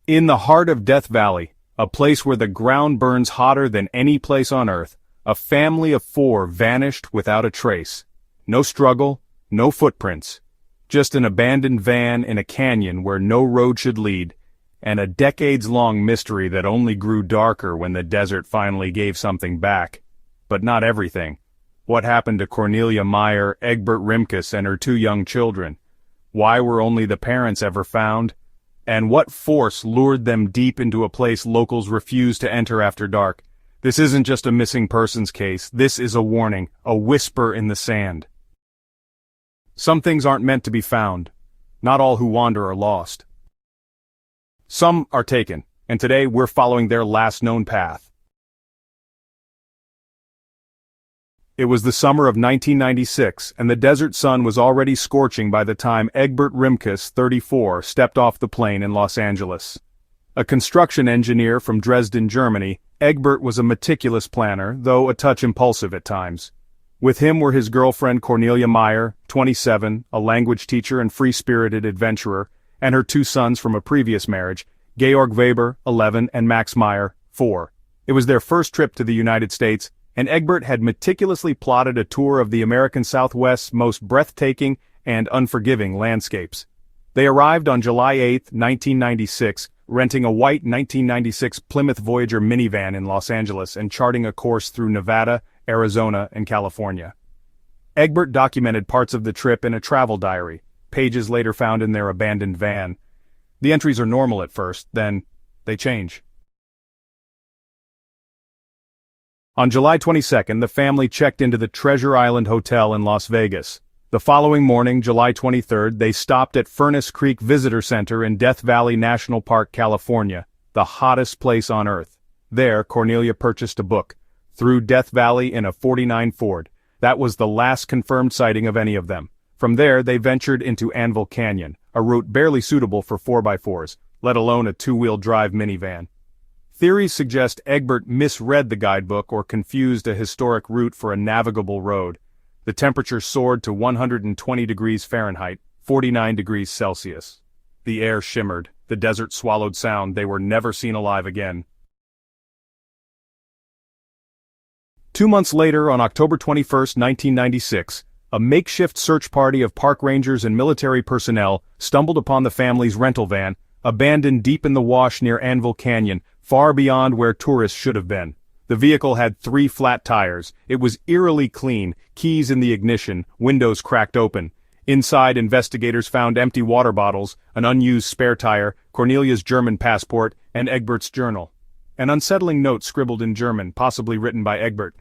In the heart of Death Valley, a place where the ground burns hotter than any place on Earth, a family of 4 vanished without a trace. No struggle, no footprints. Just an abandoned van in a canyon where no road should lead, and a decades-long mystery that only grew darker when the desert finally gave something back. But not everything. What happened to Cornelia Meyer, Egbert Rimkus, and her 2 young children? Why were only the parents ever found? And what force lured them deep into a place locals refuse to enter after dark? This isn't just a missing persons case, this is a warning, a whisper in the sand. Some things aren't meant to be found. Not all who wander are lost. Some are taken, and today we're following their last known path. It was the summer of 1996, and the desert sun was already scorching by the time Egbert Rimkus, 34, stepped off the plane in Los Angeles. A construction engineer from Dresden, Germany, Egbert was a meticulous planner, though a touch impulsive at times. With him were his girlfriend Cornelia Meyer, 27, a language teacher and free-spirited adventurer, and her 2 sons from a previous marriage, Georg Weber, 11, and Max Meyer, 4. It was their first trip to the United States, and Egbert had meticulously plotted a tour of the American Southwest's most breathtaking and unforgiving landscapes. They arrived on July 8, 1996, renting a white 1996 Plymouth Voyager minivan in Los Angeles and charting a course through Nevada, Arizona, and California. Egbert documented parts of the trip in a travel diary, pages later found in their abandoned van. The entries are normal at first, then they change. On July 22, the family checked into the Treasure Island Hotel in Las Vegas. The following morning, July 23, they stopped at Furnace Creek Visitor Center in Death Valley National Park, California, the hottest place on Earth. There, Cornelia purchased a book, Through Death Valley in a '49 Ford. That was the last confirmed sighting of any of them. From there, they ventured into Anvil Canyon, a route barely suitable for 4x4s, let alone a 2-wheel drive minivan. Theories suggest Egbert misread the guidebook or confused a historic route for a navigable road. The temperature soared to 120 degrees Fahrenheit, 49 degrees Celsius. The air shimmered, the desert swallowed sound, they were never seen alive again. 2 months later, on October 21, 1996, a makeshift search party of park rangers and military personnel stumbled upon the family's rental van, abandoned deep in the wash near Anvil Canyon, far beyond where tourists should have been. The vehicle had 3 flat tires. It was eerily clean, keys in the ignition, windows cracked open. Inside, investigators found empty water bottles, an unused spare tire, Cornelia's German passport, and Egbert's journal. An unsettling note scribbled in German, possibly written by Egbert.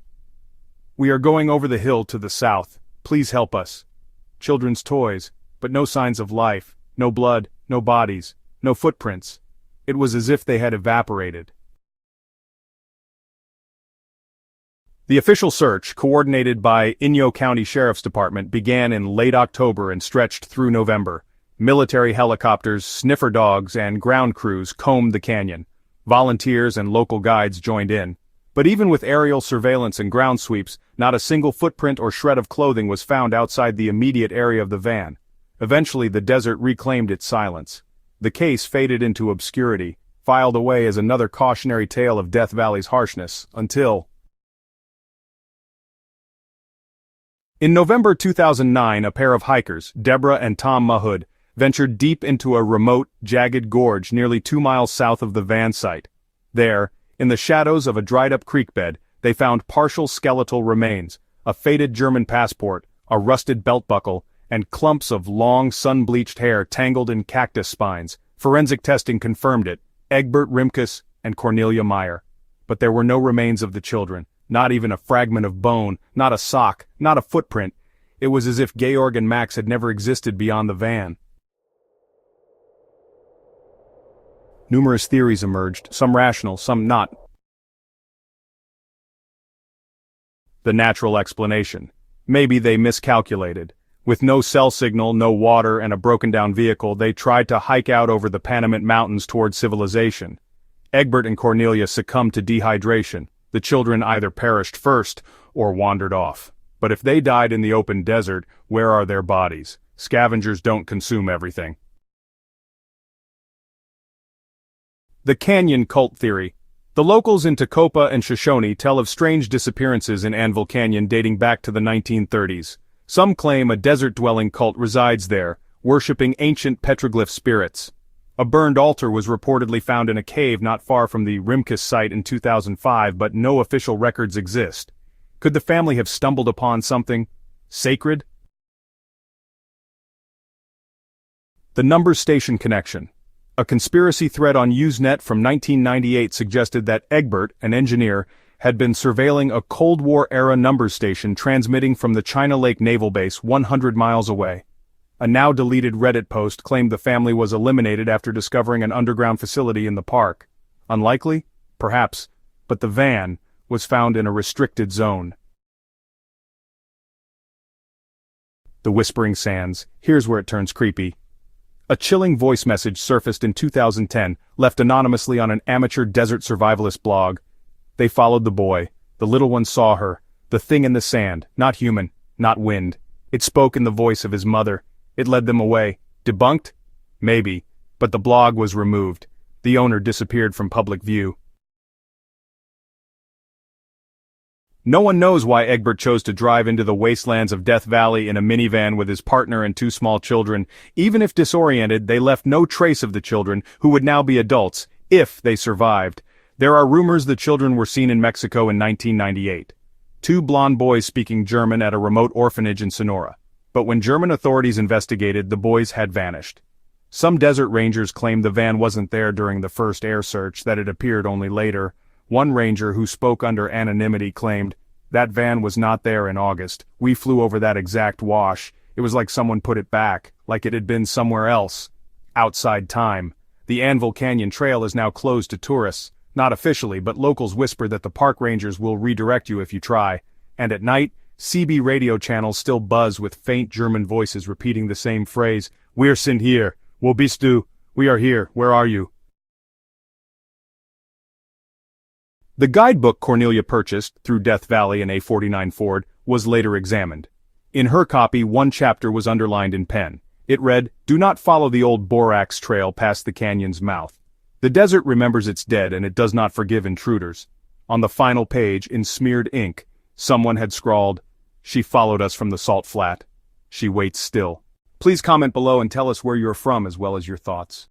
"We are going over the hill to the south. Please help us." Children's toys, but no signs of life, no blood, no bodies, no footprints. It was as if they had evaporated. The official search, coordinated by Inyo County Sheriff's Department, began in late October and stretched through November. Military helicopters, sniffer dogs, and ground crews combed the canyon. Volunteers and local guides joined in. But even with aerial surveillance and ground sweeps, not a single footprint or shred of clothing was found outside the immediate area of the van. Eventually, the desert reclaimed its silence. The case faded into obscurity, filed away as another cautionary tale of Death Valley's harshness, until... In November 2009, a pair of hikers, Deborah and Tom Mahood, ventured deep into a remote, jagged gorge nearly 2 miles south of the van site. There, in the shadows of a dried-up creek bed, they found partial skeletal remains, a faded German passport, a rusted belt buckle, and clumps of long, sun-bleached hair tangled in cactus spines. Forensic testing confirmed it: Egbert Rimkus and Cornelia Meyer. But there were no remains of the children, not even a fragment of bone, not a sock, not a footprint. It was as if Georg and Max had never existed beyond the van. Numerous theories emerged, some rational, some not. The natural explanation. Maybe they miscalculated. With no cell signal, no water, and a broken-down vehicle, they tried to hike out over the Panamint Mountains toward civilization. Egbert and Cornelia succumbed to dehydration. The children either perished first or wandered off. But if they died in the open desert, where are their bodies? Scavengers don't consume everything. The Canyon Cult Theory. The locals in Tacoma and Shoshone tell of strange disappearances in Anvil Canyon dating back to the 1930s. Some claim a desert-dwelling cult resides there, worshipping ancient petroglyph spirits. A burned altar was reportedly found in a cave not far from the Rimkus site in 2005, but no official records exist. Could the family have stumbled upon something sacred? The Numbers Station Connection. A conspiracy thread on Usenet from 1998 suggested that Egbert, an engineer, had been surveilling a Cold War-era numbers station transmitting from the China Lake Naval Base 100 miles away. A now-deleted Reddit post claimed the family was eliminated after discovering an underground facility in the park. Unlikely? Perhaps, but the van was found in a restricted zone. The Whispering Sands. Here's where it turns creepy. A chilling voice message surfaced in 2010, left anonymously on an amateur desert survivalist blog. They followed the boy. The little one saw her. The thing in the sand, not human, not wind. It spoke in the voice of his mother. It led them away. Debunked? Maybe. But the blog was removed. The owner disappeared from public view. No one knows why Egbert chose to drive into the wastelands of Death Valley in a minivan with his partner and two small children. Even if disoriented, they left no trace of the children, who would now be adults, if they survived. There are rumors the children were seen in Mexico in 1998. Two blonde boys speaking German at a remote orphanage in Sonora. But when German authorities investigated, the boys had vanished. Some desert rangers claimed the van wasn't there during the first air search, that it appeared only later. One ranger who spoke under anonymity claimed, "That van was not there in August. We flew over that exact wash. It was like someone put it back, like it had been somewhere else. Outside time." The Anvil Canyon Trail is now closed to tourists. Not officially, but locals whisper that the park rangers will redirect you if you try. And at night, CB radio channels still buzz with faint German voices repeating the same phrase, "Wir sind hier, wo bist du? We are here, where are you?" The guidebook Cornelia purchased, through Death Valley and A49 Ford, was later examined. In her copy, one chapter was underlined in pen. It read, "Do not follow the old borax trail past the canyon's mouth. The desert remembers its dead and it does not forgive intruders." On the final page, in smeared ink, someone had scrawled, "She followed us from the salt flat. She waits still." Please comment below and tell us where you're from as well as your thoughts.